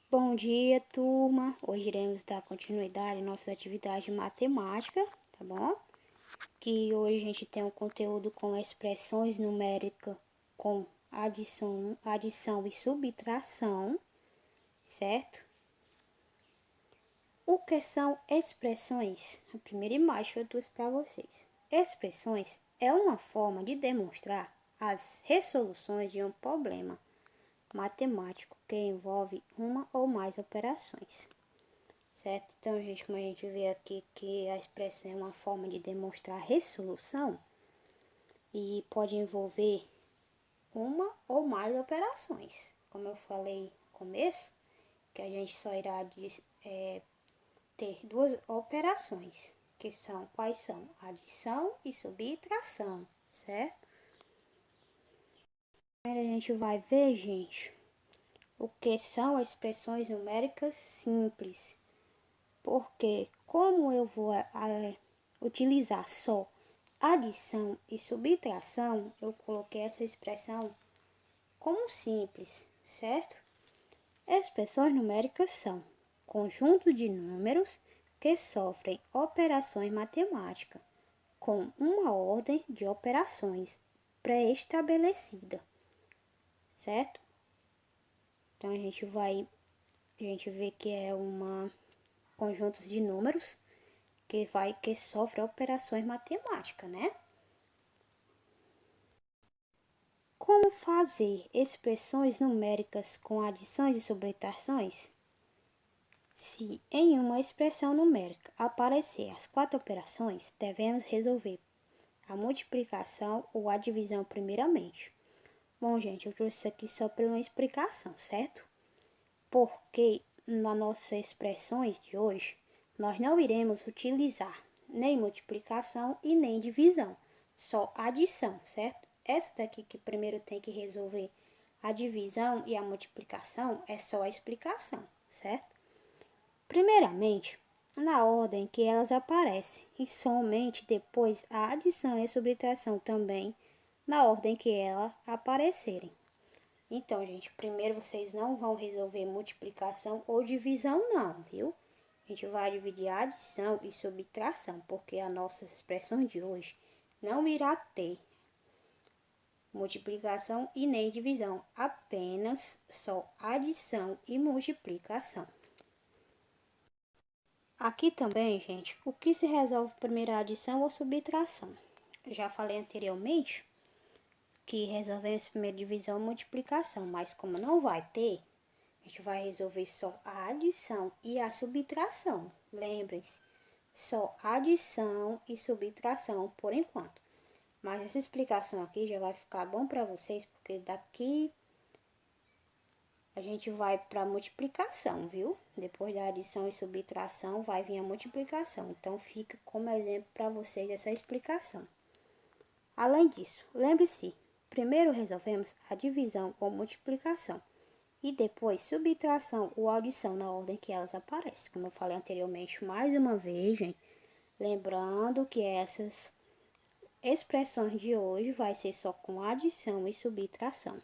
Bom dia, turma. Hoje iremos dar continuidade à nossa atividade de matemática, tá bom? Que hoje a gente tem um conteúdo com expressões numéricas com adição e subtração, certo? O que são expressões? A primeira imagem que eu trouxe para vocês. Expressões é uma forma de demonstrar as resoluções de um problema matemático que envolve uma ou mais operações, certo? Então, gente, como a gente vê aqui que a expressão é uma forma de demonstrar resolução e pode envolver uma ou mais operações. Como eu falei no começo, que a gente só irá ter duas operações, que são quais são? Adição e subtração, certo? Primeiro a gente vai ver, gente, o que são expressões numéricas simples. Porque como eu vou utilizar só adição e subtração, eu coloquei essa expressão como simples, certo? Expressões numéricas são conjunto de números que sofrem operações matemáticas com uma ordem de operações pré-estabelecida, certo? Então a gente vê que é uma conjuntos de números que sofre operações matemáticas, né? Como fazer expressões numéricas com adições e subtrações? Se em uma expressão numérica aparecer as 4 operações, devemos resolver a multiplicação ou a divisão primeiramente. Bom, gente, eu trouxe isso aqui só para uma explicação, certo? Porque nas nossas expressões de hoje, nós não iremos utilizar nem multiplicação e nem divisão, só adição, certo? Essa daqui que primeiro tem que resolver a divisão e a multiplicação é só a explicação, certo? Primeiramente, na ordem que elas aparecem e somente depois a adição e a subtração também na ordem que elas aparecerem. Então, gente, primeiro vocês não vão resolver multiplicação ou divisão não, viu? A gente vai dividir adição e subtração, porque as nossas expressões de hoje não irá ter multiplicação e nem divisão, apenas só adição e multiplicação. Aqui também, gente, o que se resolve primeiro, a adição ou subtração? Eu já falei anteriormente que resolvemos primeiro divisão e multiplicação, mas como não vai ter, a gente vai resolver só a adição e a subtração. Lembrem-se, só adição e subtração por enquanto. Mas essa explicação aqui já vai ficar bom para vocês, porque daqui a gente vai para multiplicação, viu? Depois da adição e subtração vai vir a multiplicação. Então fica como exemplo para vocês essa explicação. Além disso, lembre-se, primeiro resolvemos a divisão ou multiplicação e depois subtração ou adição na ordem que elas aparecem. Como eu falei anteriormente, mais uma vez, gente, lembrando que essas expressões de hoje vai ser só com adição e subtração,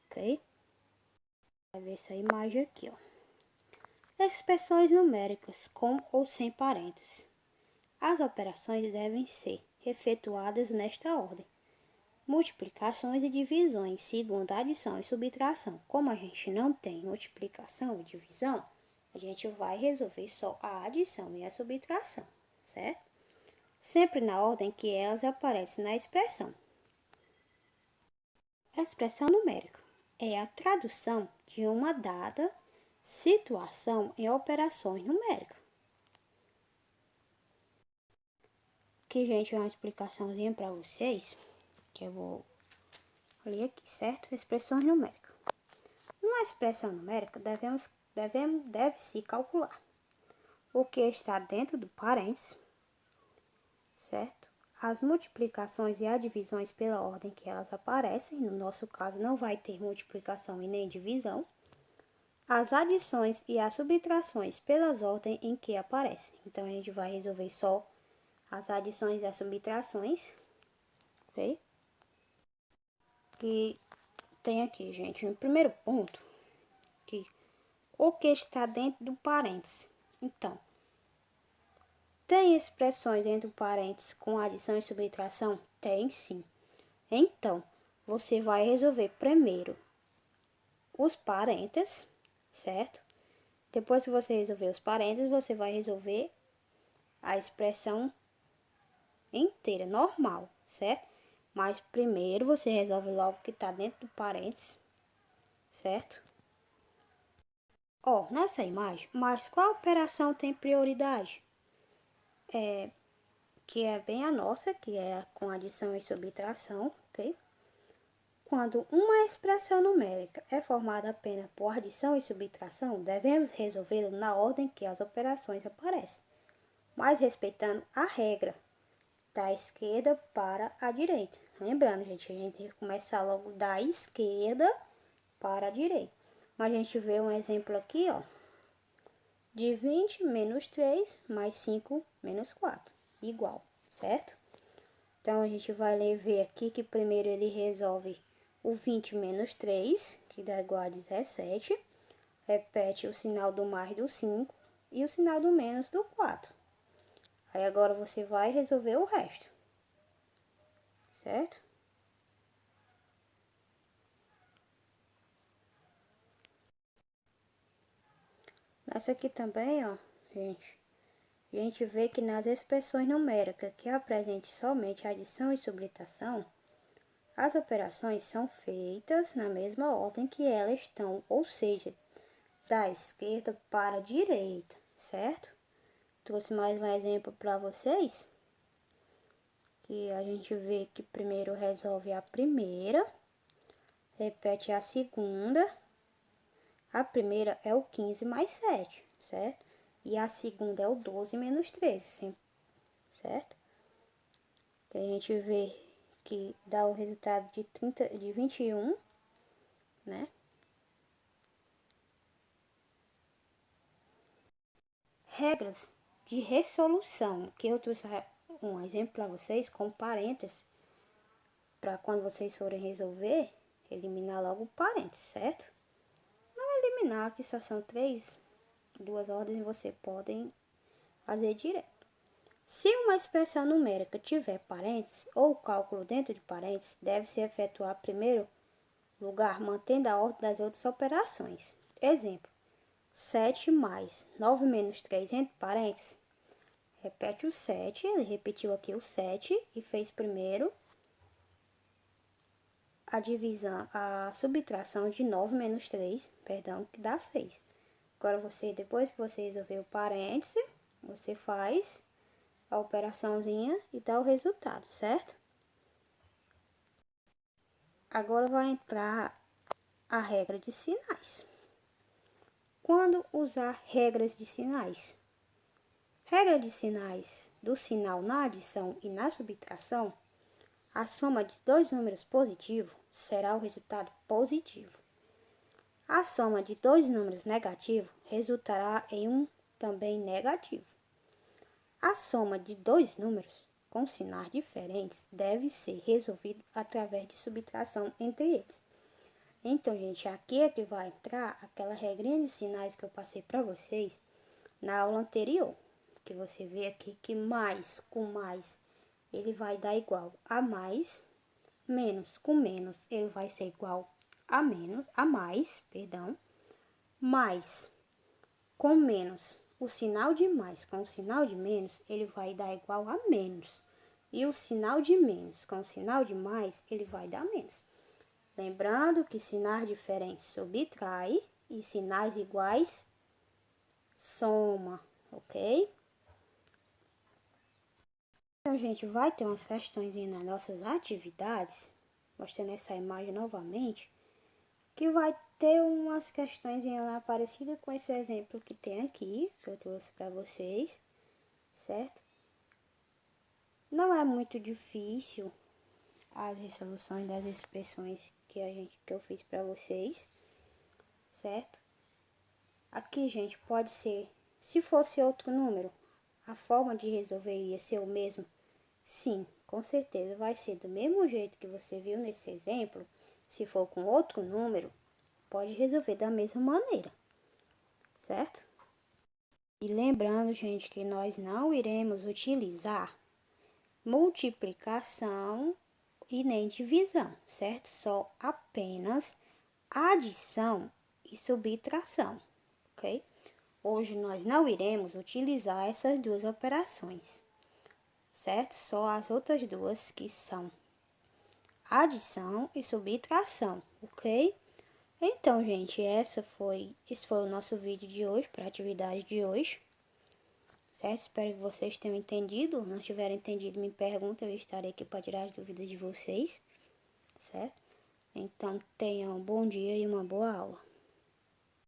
ok? Vai ver essa imagem aqui, ó. Expressões numéricas com ou sem parênteses. As operações devem ser efetuadas nesta ordem: multiplicações e divisões, segundo a adição e subtração. Como a gente não tem multiplicação e divisão, a gente vai resolver só a adição e a subtração, certo? Sempre na ordem que elas aparecem na expressão. A expressão numérica é a tradução de uma dada situação em operações numéricas. Aqui, gente, é uma explicaçãozinha para vocês, que eu vou ler aqui, certo? Expressões numéricas. Numa expressão numérica, deve-se calcular o que está dentro do parênteses, certo? As multiplicações e as divisões pela ordem que elas aparecem, no nosso caso não vai ter multiplicação e nem divisão. As adições e as subtrações pelas ordens em que aparecem. Então, a gente vai resolver só as adições e as subtrações, ok? Que tem aqui, gente, no primeiro ponto, que o que está dentro do parênteses. Então, tem expressões entre parênteses com adição e subtração? Tem sim. Então, você vai resolver primeiro os parênteses, certo? Depois que você resolver os parênteses, você vai resolver a expressão inteira, normal, certo? Mas primeiro você resolve logo o que está dentro do parênteses, certo? Ó, nessa imagem, mas qual operação tem prioridade? Que é bem a nossa, que é com adição e subtração, ok? Quando uma expressão numérica é formada apenas por adição e subtração, devemos resolvê-lo na ordem que as operações aparecem, mas respeitando a regra da esquerda para a direita. Lembrando, gente, a gente tem que começar logo da esquerda para a direita. Mas a gente vê um exemplo aqui, ó, de 20 menos 3 mais 5 menos 4, igual, certo? Então, a gente vai ver aqui que primeiro ele resolve o 20 menos 3, que dá igual a 17. Repete o sinal do mais do 5 e o sinal do menos do 4. Aí, agora você vai resolver o resto, certo? Nessa aqui também, ó, a gente vê que nas expressões numéricas que apresentem somente adição e subtração, as operações são feitas na mesma ordem que elas estão, ou seja, da esquerda para a direita, certo? Trouxe mais um exemplo para vocês, que a gente vê que primeiro resolve a primeira, repete a segunda. A primeira é o 15 mais 7, certo? E a segunda é o 12 menos 13, certo? Que a gente vê que dá o resultado de 21, né? Regras de resolução, que eu trouxe um exemplo para vocês com parênteses, para quando vocês forem resolver, eliminar logo o parênteses, certo? Não eliminar, que só são duas ordens, você podem fazer direto. Se uma expressão numérica tiver parênteses ou cálculo dentro de parênteses, deve-se efetuar primeiro lugar, mantendo a ordem das outras operações. Exemplo: 7 mais 9 menos 3 entre parênteses. Repete o 7, ele repetiu aqui o 7 e fez primeiro a divisão, a subtração de 9 menos 3, perdão, que dá 6. Agora, depois que você resolver o parêntese, você faz a operaçãozinha e dá o resultado, certo? Agora vai entrar a regra de sinais. Quando usar regras de sinais? Regra de sinais do sinal na adição e na subtração, a soma de dois números positivos será o resultado positivo. A soma de dois números negativos resultará em um também negativo. A soma de dois números com sinais diferentes deve ser resolvida através de subtração entre eles. Então, gente, aqui é que vai entrar aquela regrinha de sinais que eu passei para vocês na aula anterior. Que você vê aqui que mais com mais ele vai dar igual a mais, menos com menos ele vai ser igual a menos, a mais, perdão, mais com menos, o sinal de mais com o sinal de menos, ele vai dar igual a menos. E o sinal de menos com o sinal de mais, ele vai dar menos. Lembrando que sinais diferentes subtrai e sinais iguais soma, ok? Então, gente, vai ter umas questões nas nossas atividades, mostrando essa imagem novamente, que vai ter umas questões lá parecidas com esse exemplo que tem aqui, que eu trouxe para vocês, certo? Não é muito difícil as resoluções das expressões que eu fiz para vocês, certo? Aqui, gente, pode ser, se fosse outro número, a forma de resolver ia ser o mesmo? Sim, com certeza vai ser do mesmo jeito que você viu nesse exemplo. Se for com outro número, pode resolver da mesma maneira, certo? E lembrando, gente, que nós não iremos utilizar multiplicação e nem divisão, certo? Só apenas adição e subtração, ok? Hoje nós não iremos utilizar essas duas operações, certo? Só as outras duas que são adição e subtração, ok? Então, gente, esse foi o nosso vídeo de hoje, para a atividade de hoje, certo? Espero que vocês tenham entendido. Se não tiverem entendido, me perguntem, eu estarei aqui para tirar as dúvidas de vocês, certo? Então, tenham um bom dia e uma boa aula.